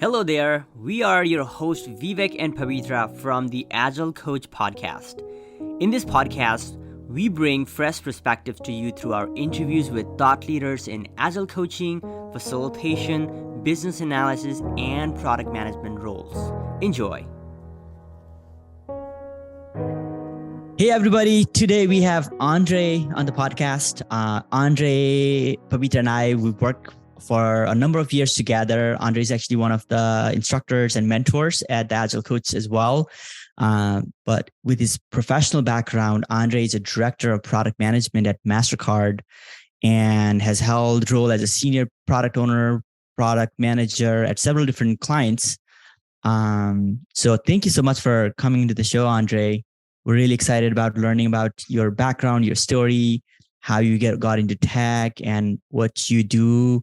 Hello there, we are your host Vivek and Pabitra from the Agile Coach podcast. In this podcast, we bring fresh perspectives to you through our interviews with thought leaders in Agile coaching, facilitation, business analysis, and product management roles. Enjoy. Hey everybody, today we have Andrej on the podcast. Andrej, Pabitra and I, we work for a number of years together. Andrej is actually one of the instructors and mentors at the Agile Coach as well. But with his professional background, Andrej is a director of product management at Mastercard and has held role as a senior product owner, product manager at several different clients. So thank you so much for coming into the show, Andrej. We're really excited about learning about your background, your story, how you got into tech, and what you do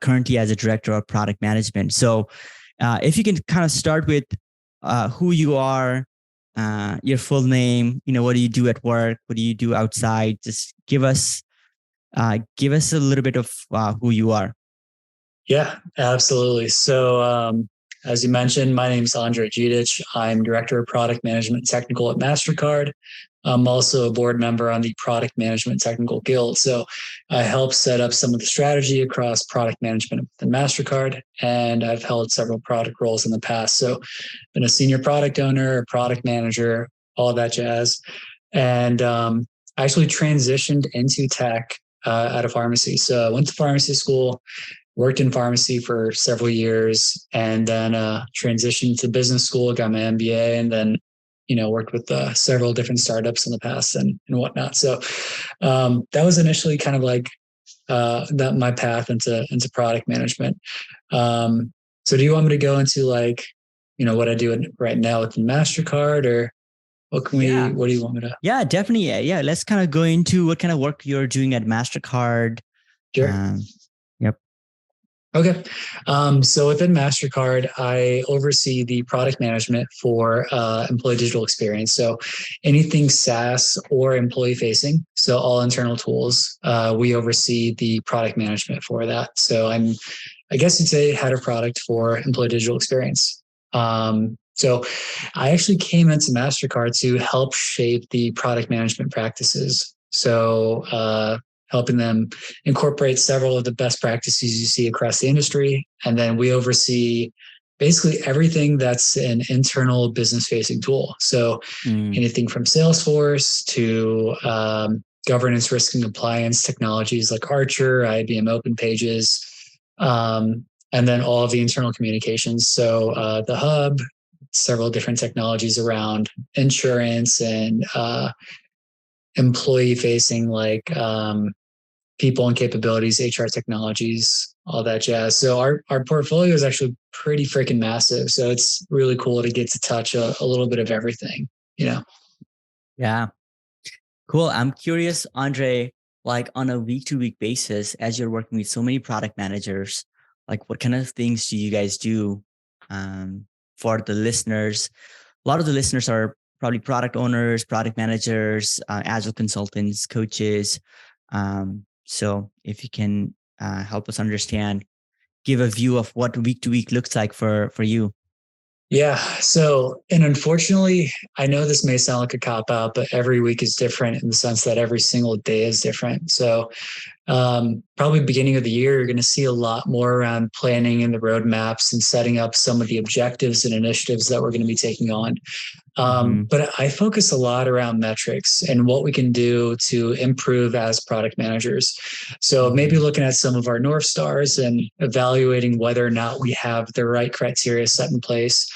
currently as a director of product management. So if you can kind of start with who you are, your full name, what do you do at work? What do you do outside? Just give us a little bit of who you are. Yeah, absolutely. So as you mentioned, my name is Andrej Dzidic. I'm Director of Product Management Technical at Mastercard. I'm also a board member on the Product Management Technical Guild. So I help set up some of the strategy across product management within Mastercard, and I've held several product roles in the past. So been a senior product owner, a product manager, all that jazz. And I actually transitioned into tech out of pharmacy. So I went to pharmacy school, worked in pharmacy for several years, and then transitioned to business school, got my MBA, and then worked with several different startups in the past and whatnot. So that was initially kind of like that my path into product management. So do you want me to go into what I do right now within Mastercard, or what do you want me to? Yeah, definitely. Yeah, let's kind of go into what kind of work you're doing at Mastercard. Sure. Yep. Okay. So within Mastercard, I oversee the product management for employee digital experience. So anything SaaS or employee facing, so all internal tools, we oversee the product management for that. So I guess you'd say, head of product for employee digital experience. So I actually came into Mastercard to help shape the product management practices. So helping them incorporate several of the best practices you see across the industry. And then we oversee basically everything that's an internal business facing tool. So anything from Salesforce to governance, risk, and compliance technologies like Archer, IBM Open Pages, and then all of the internal communications. So the hub, several different technologies around insurance and employee facing, like people and capabilities, HR technologies, all that jazz. So our portfolio is actually pretty freaking massive. So it's really cool to get to touch a little bit of everything, Yeah. Cool. I'm curious, Andrej, like on a week-to-week basis, as you're working with so many product managers, like what kind of things do you guys do for the listeners? A lot of the listeners are probably product owners, product managers, agile consultants, coaches. So if you can help us understand, give a view of what week to week looks like for you. Yeah. So, and unfortunately, I know this may sound like a cop out, but every week is different in the sense that every single day is different. So probably beginning of the year, you're going to see a lot more around planning and the roadmaps and setting up some of the objectives and initiatives that we're going to be taking on. But I focus a lot around metrics and what we can do to improve as product managers. So maybe looking at some of our North Stars and evaluating whether or not we have the right criteria set in place.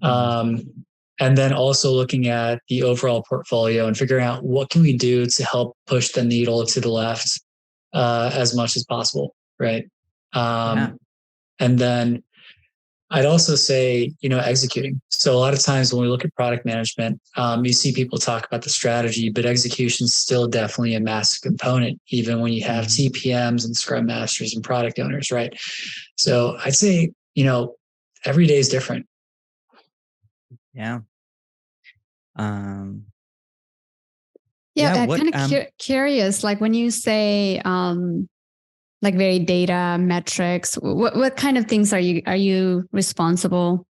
And then also looking at the overall portfolio and figuring out what can we do to help push the needle to the left as much as possible, right? And then I'd also say, executing. So a lot of times when we look at product management, you see people talk about the strategy, but execution is still definitely a massive component, even when you have TPMs and Scrum Masters and product owners, right? So I'd say, every day is different. Yeah. I'm kind of curious, like when you say like very data metrics? What kind of things are you responsible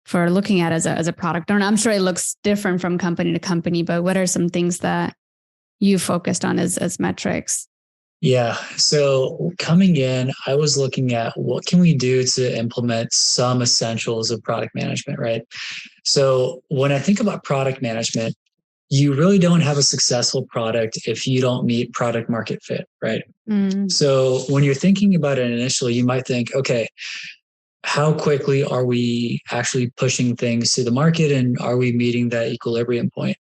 for looking at as a product owner? I'm sure it looks different from company to company, but what are some things that you focused on as metrics? Yeah. So coming in, I was looking at what can we do to implement some essentials of product management, right? So when I think about product management, you really don't have a successful product if you don't meet product market fit, right? So when you're thinking about it initially, you might think, okay, how quickly are we actually pushing things to the market, and are we meeting that equilibrium point?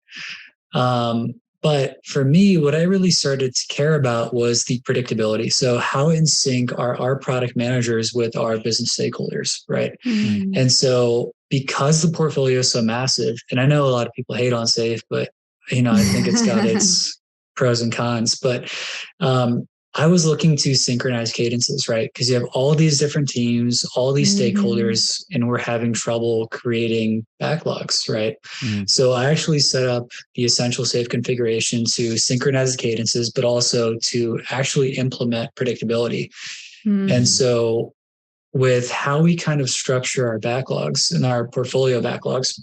But for me, what I really started to care about was the predictability. So how in sync are our product managers with our business stakeholders, right? And so because the portfolio is so massive, and I know a lot of people hate on Safe, but I think it's got its pros and cons. But I was looking to synchronize cadences, right? Because you have all these different teams, all these stakeholders, and we're having trouble creating backlogs, right? So I actually set up the essential Safe configuration to synchronize the cadences, but also to actually implement predictability. And so with how we kind of structure our backlogs and our portfolio backlogs,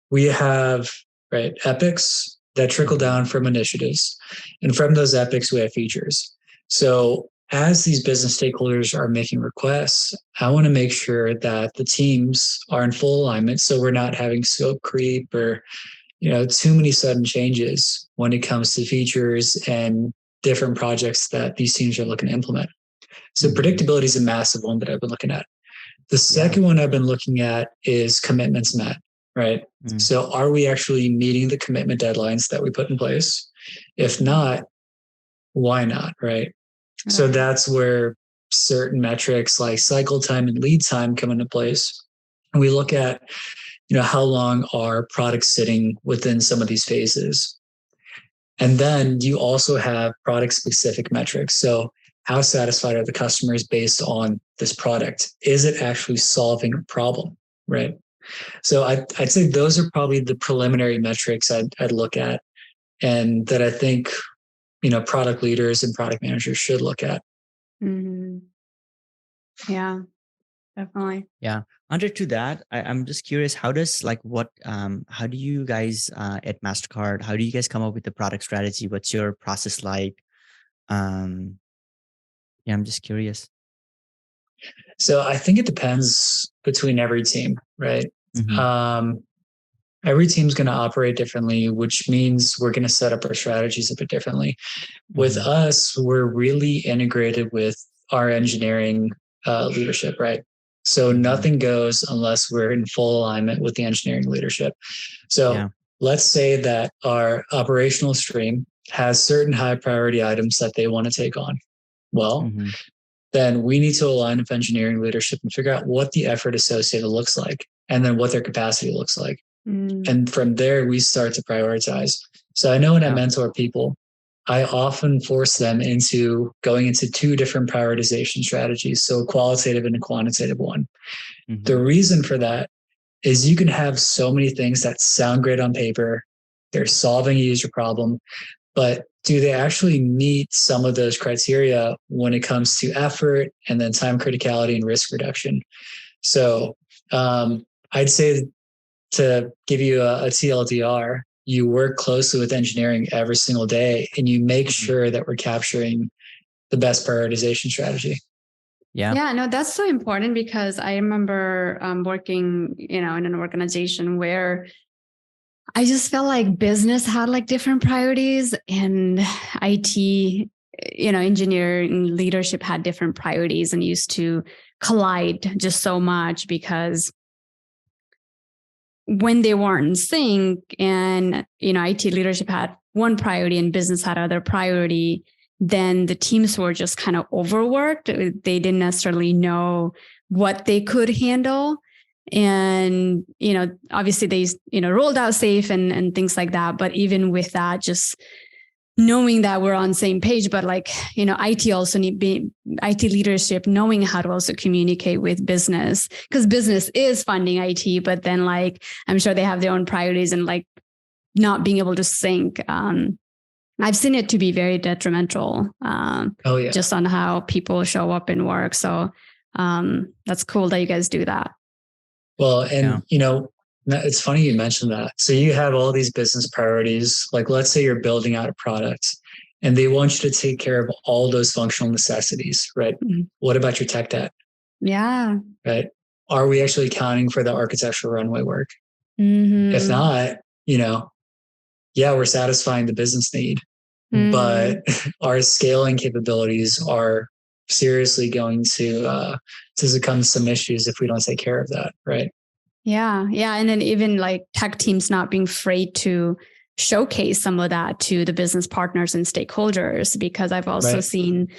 we have, right, epics that trickle down from initiatives. And from those epics, we have features. So as these business stakeholders are making requests, I want to make sure that the teams are in full alignment. So we're not having scope creep or, too many sudden changes when it comes to features and different projects that these teams are looking to implement. So predictability is a massive one that I've been looking at. The second one I've been looking at is commitments met. Right. So are we actually meeting the commitment deadlines that we put in place? If not, why not? Right. So that's where certain metrics like cycle time and lead time come into place. And we look at, how long are products sitting within some of these phases. And then you also have product specific metrics. So how satisfied are the customers based on this product? Is it actually solving a problem? Right. So I'd say those are probably the preliminary metrics I'd look at, and that I think, product leaders and product managers should look at. Yeah, definitely. Yeah. Under to that, I'm just curious, how does how do you guys at Mastercard, how do you guys come up with the product strategy? What's your process like? I'm just curious. So I think it depends between every team, right? Every team's going to operate differently, which means we're going to set up our strategies a bit differently. With us, we're really integrated with our engineering leadership, right? So nothing goes unless we're in full alignment with the engineering leadership. So let's say that our operational stream has certain high priority items that they want to take on. Well, then we need to align with engineering leadership and figure out what the effort associated looks like, and then what their capacity looks like. And from there, we start to prioritize. So I know when I mentor people, I often force them into going into two different prioritization strategies. So a qualitative and a quantitative one. The reason for that is you can have so many things that sound great on paper. They're solving a user problem, but do they actually meet some of those criteria when it comes to effort and then time criticality and risk reduction? So I'd say, to give you a TLDR, you work closely with engineering every single day, and you make sure that we're capturing the best prioritization strategy. Yeah, no, that's so important, because I remember working, in an organization where I just felt like business had like different priorities, and IT, engineering leadership had different priorities, and used to collide just so much, because when they weren't in sync, and, IT leadership had one priority and business had other priority, then the teams were just kind of overworked. They didn't necessarily know what they could handle. And, obviously they, rolled out Safe and things like that. But even with that, just knowing that we're on the same page, but IT also IT leadership knowing how to also communicate with business, because business is funding IT, but then I'm sure they have their own priorities, and not being able to sync I've seen it to be very detrimental, just on how people show up in work. So that's cool that you guys do that. Well, and it's funny you mentioned that. So you have all these business priorities. Like, let's say you're building out a product and they want you to take care of all those functional necessities, right? Mm-hmm. What about your tech debt? Yeah. Right. Are we actually accounting for the architectural runway work? Mm-hmm. If not, we're satisfying the business need, but our scaling capabilities are seriously going to succumb to some issues if we don't take care of that, right? Yeah. Yeah. And then even like tech teams not being afraid to showcase some of that to the business partners and stakeholders, because I've also seen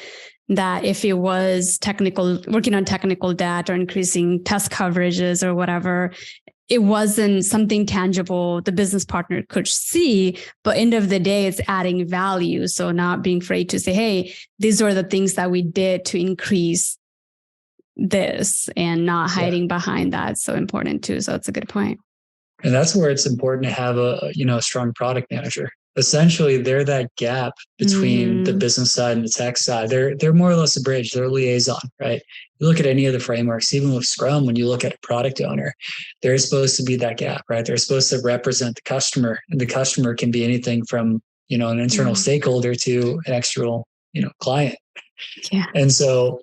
that if it was working on technical debt or increasing test coverages or whatever, it wasn't something tangible the business partner could see, but end of the day, it's adding value. So not being afraid to say, hey, these are the things that we did to increase this, and not hiding behind that. So important too. So it's a good point. And that's where it's important to have a strong product manager. Essentially, they're that gap between the business side and the tech side. They're more or less a bridge. They're a liaison, right? You look at any of the frameworks, even with Scrum, when you look at a product owner, they're supposed to be that gap, right? They're supposed to represent the customer, and the customer can be anything from, an internal stakeholder to an external, client. Yeah. And so,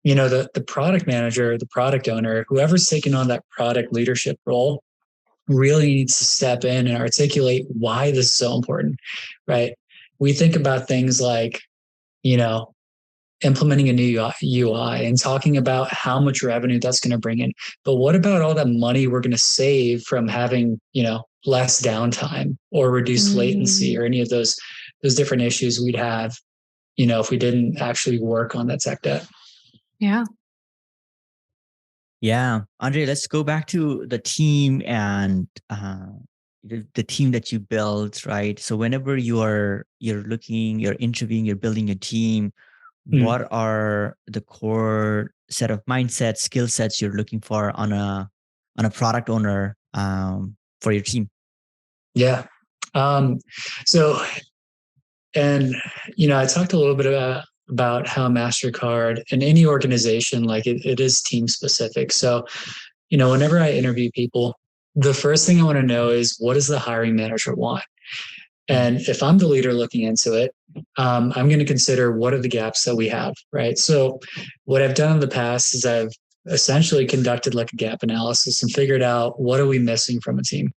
the product manager, the product owner, whoever's taking on that product leadership role, really needs to step in and articulate why this is so important, right? We think about things like, implementing a new UI and talking about how much revenue that's going to bring in. But what about all that money we're going to save from having, less downtime or reduced latency or any of those different issues we'd have, if we didn't actually work on that tech debt? Yeah. Yeah. Andrej, let's go back to the team and the team that you built, right? So whenever you're interviewing, you're building a team, what are the core set of mindset, skill sets you're looking for on a product owner for your team? Yeah. I talked a little bit about how Mastercard and any organization, like it is team specific. So, whenever I interview people, the first thing I want to know is, what does the hiring manager want? And if I'm the leader looking into it, I'm going to consider what are the gaps that we have, right? So what I've done in the past is I've essentially conducted like a gap analysis and figured out, what are we missing from a team?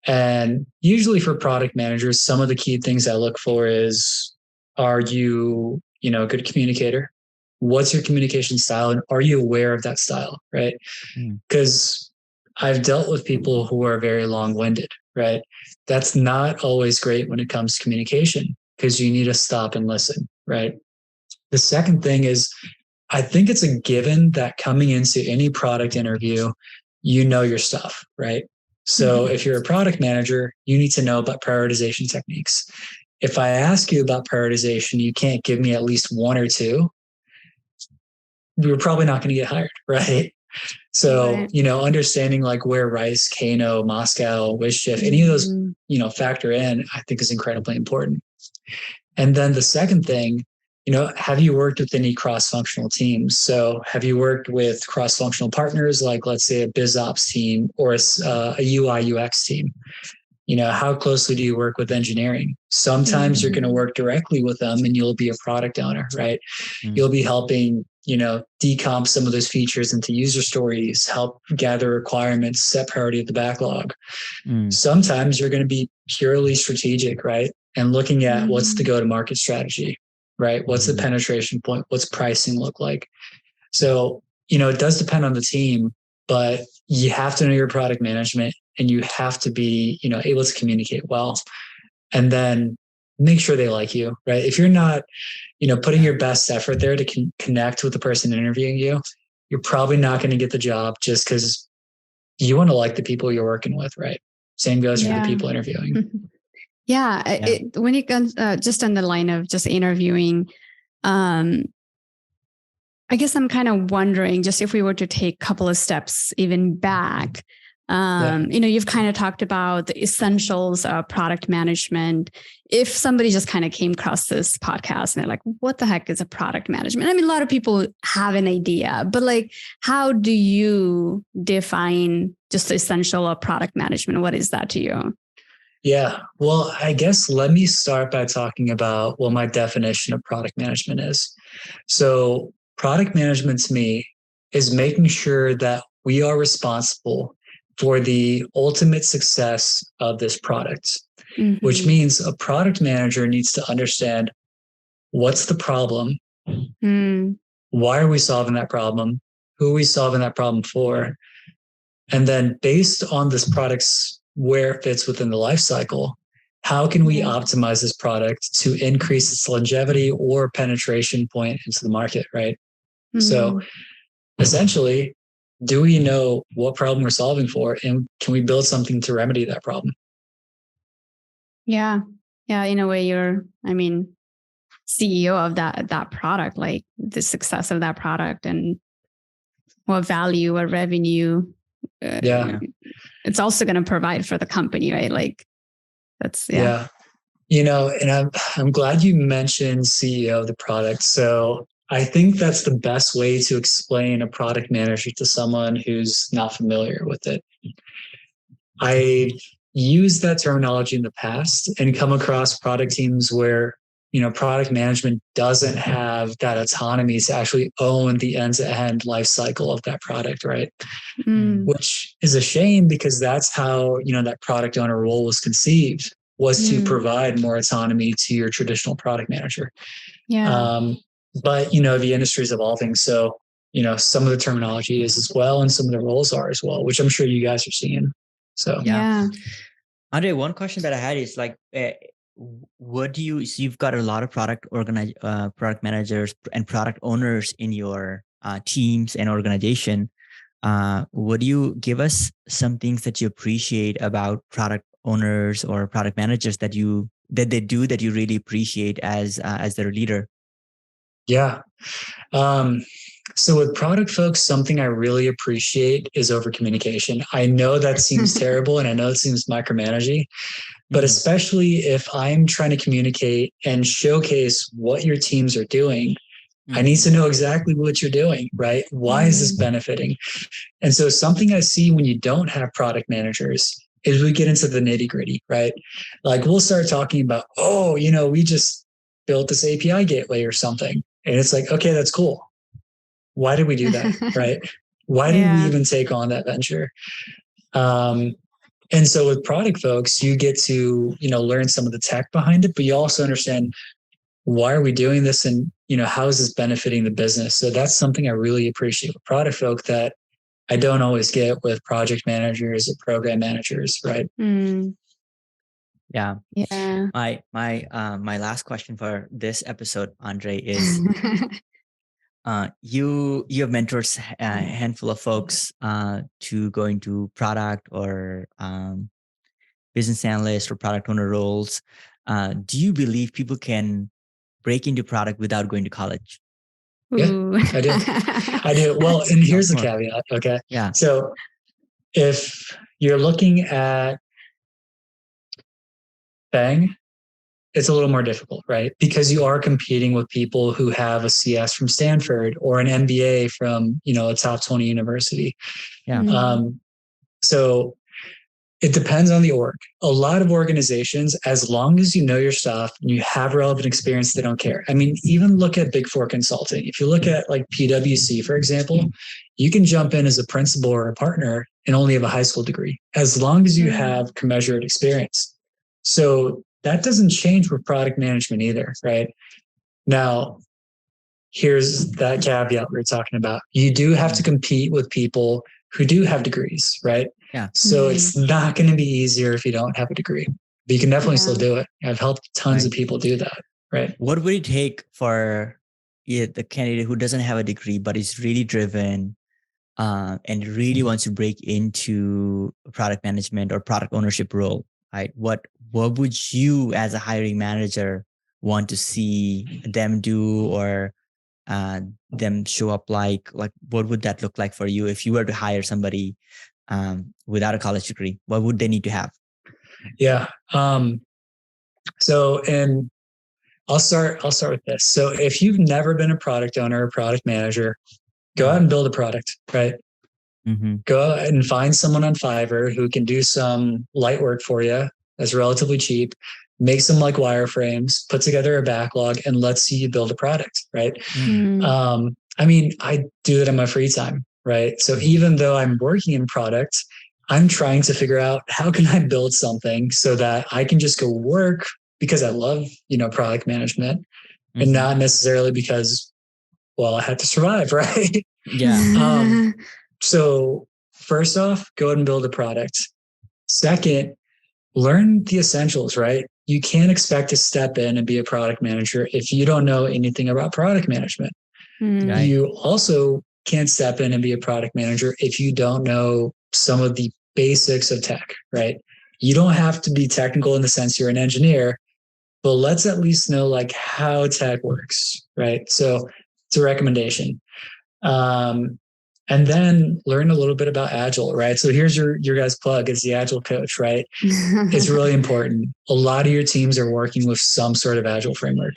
And usually for product managers, some of the key things I look for is, are you, a good communicator? What's your communication style? And are you aware of that style, right? Because I've dealt with people who are very long-winded, right? That's not always great when it comes to communication, because you need to stop and listen, right? The second thing is, I think it's a given that coming into any product interview, your stuff, right? So if you're a product manager, you need to know about prioritization techniques. If I ask you about prioritization, you can't give me at least one or two, you're probably not going to get hired, right? So, understanding like where Rice, Kano, Moscow, WishShift, any of those, factor in, I think is incredibly important. And then the second thing, have you worked with any cross-functional teams? So have you worked with cross-functional partners, like let's say a BizOps team or a UI UX team? How closely do you work with engineering? Sometimes you're going to work directly with them and you'll be a product owner, right? You'll be helping, decomp some of those features into user stories, help gather requirements, set priority of the backlog. Sometimes you're going to be purely strategic, right? And looking at what's the go-to-market strategy, right? What's the penetration point? What's pricing look like? So, it does depend on the team, but you have to know your product management and you have to be, able to communicate well, and then make sure they like you, right? If you're not, putting your best effort there to connect with the person interviewing you, you're probably not going to get the job, just because you want to like the people you're working with, right? Same goes for the people interviewing. When it comes just on the line of just interviewing, I guess I'm kind of wondering, just if we were to take a couple of steps even back, You've kind of talked about the essentials of product management. If somebody just kind of came across this podcast and they're like, what the heck is a product management? I mean, a lot of people have an idea, but like, how do you define just the essential of product management? What is that to you? Yeah, well, I guess let me start by talking about what my definition of product management is. So product management to me is making sure that we are responsible for the ultimate success of this product, which means a product manager needs to understand what's the problem, why are we solving that problem, who are we solving that problem for, and then based on this product's where it fits within the life cycle, how can we optimize this product to increase its longevity or penetration point into the market, right? So essentially, do we know what problem we're solving for, and can we build something to remedy that problem? Yeah. In a way, you're, CEO of that product, like the success of that product and what value or revenue. It's also going to provide for the company, right? Like that's, and I'm glad you mentioned CEO of the product. So I think that's the best way to explain a product manager to someone who's not familiar with it. I used that terminology in the past and come across product teams where, product management doesn't have that autonomy to actually own the end-to-end life cycle of that product, right? Which is a shame because that's how, that product owner role was conceived, was to provide more autonomy to your traditional product manager. But, the industry is evolving. So, some of the terminology is as well, and some of the roles are as well, which I'm sure you guys are seeing. So, Andrej, one question that I had is like, so you've got a lot of product managers and product owners in your teams and organization. Would you give us some things that you appreciate about product owners or product managers that they do that you really appreciate as their leader? Yeah. So with product folks, something I really appreciate is over communication. I know that seems terrible, and I know it seems micromanaging, but especially if I'm trying to communicate and showcase what your teams are doing, I need to know exactly what you're doing, right? Why is this benefiting? And so something I see when you don't have product managers is we get into the nitty gritty, right? Like we'll start talking about, we just built this API gateway or something. And it's like, okay, that's cool. Why did we do that, right? Why did we even take on that venture? And so with product folks, you get to, learn some of the tech behind it, but you also understand why are we doing this and, how is this benefiting the business? So that's something I really appreciate with product folk that I don't always get with project managers or program managers, right? Yeah. My last question for this episode, Andrej, is you have mentored a handful of folks to go into product or business analyst or product owner roles. Do you believe people can break into product without going to college? Yeah, I do. Well, and here's the caveat. Okay. Yeah. So if you're looking at Bang, it's a little more difficult, right? Because you are competing with people who have a CS from Stanford or an MBA from, a top 20 university. Yeah. So it depends on the org. A lot of organizations, as long as you know your stuff and you have relevant experience, they don't care. I mean, even look at Big Four consulting. If you look at like PwC, for example, you can jump in as a principal or a partner and only have a high school degree, as long as you have commensurate experience. So that doesn't change with product management either, right? Now, here's that caveat we were talking about. You do have to compete with people who do have degrees, right? Yeah. So it's not going to be easier if you don't have a degree, but you can definitely still do it. I've helped tons of people do that, right? What would it take for the candidate who doesn't have a degree, but is really driven and really wants to break into product management or product ownership role, right? What would you as a hiring manager want to see them do or them show up like what would that look like for you if you were to hire somebody without a college degree? What would they need to have? Yeah. And I'll start with this. So if you've never been a product owner or product manager, go out and build a product, right? Mm-hmm. Go out and find someone on Fiverr who can do some light work for you that's relatively cheap, make some like wireframes, put together a backlog, and let's see you build a product, right? Mm-hmm. I do that in my free time, right? So even though I'm working in product, I'm trying to figure out how can I build something so that I can just go work because I love, product management and not necessarily because, well, I had to survive, right? Yeah. So first off, go ahead and build a product. Second, learn the essentials, right? You can't expect to step in and be a product manager if you don't know anything about product management. Right. You also can't step in and be a product manager if you don't know some of the basics of tech, right? You don't have to be technical in the sense you're an engineer, but let's at least know like how tech works, right? So it's a recommendation. And then learn a little bit about Agile, right? So here's your guys' plug is the Agile Coach, right? It's really important. A lot of your teams are working with some sort of Agile framework.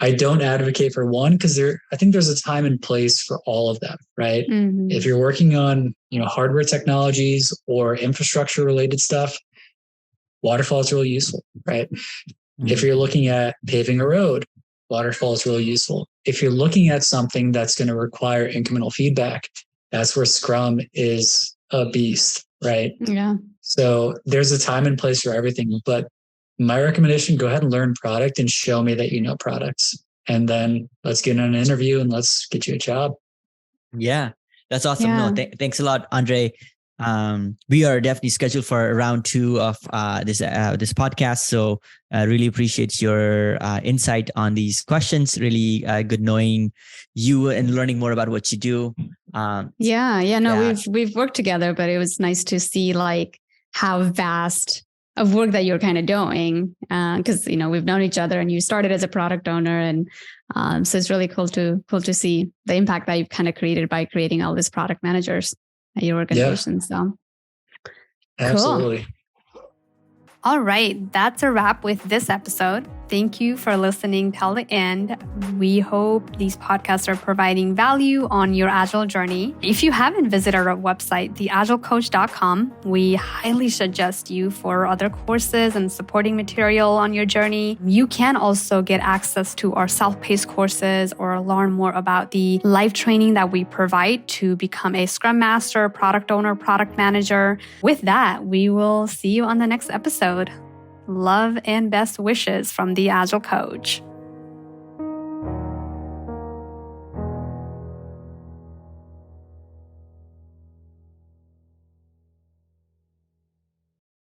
I don't advocate for one because I think there's a time and place for all of them, right? Mm-hmm. If you're working on, hardware technologies or infrastructure related stuff, Waterfall is really useful, right? Mm-hmm. If you're looking at paving a road, Waterfall is really useful. If you're looking at something that's going to require incremental feedback, that's where Scrum is a beast, right? Yeah. So there's a time and place for everything. But my recommendation, go ahead and learn product and show me that you know products. And then let's get in an interview and let's get you a job. Yeah, that's awesome. Yeah. No, thanks a lot, Andre. We are definitely scheduled for round 2 of this podcast. So I really appreciate your insight on these questions. Really good knowing you and learning more about what you do. We've worked together, but it was nice to see like how vast of work that you're kind of doing. Because we've known each other, and you started as a product owner, and so it's really cool to see the impact that you've kind of created by creating all these product managers at your organization. Yeah. So absolutely. Cool. All right, that's a wrap with this episode. Thank you for listening till the end. We hope these podcasts are providing value on your Agile journey. If you haven't visited our website, theagilecoach.com, we highly suggest you for other courses and supporting material on your journey. You can also get access to our self-paced courses or learn more about the live training that we provide to become a Scrum Master, product owner, product manager. With that, we will see you on the next episode. Love and best wishes from the Agile Coach.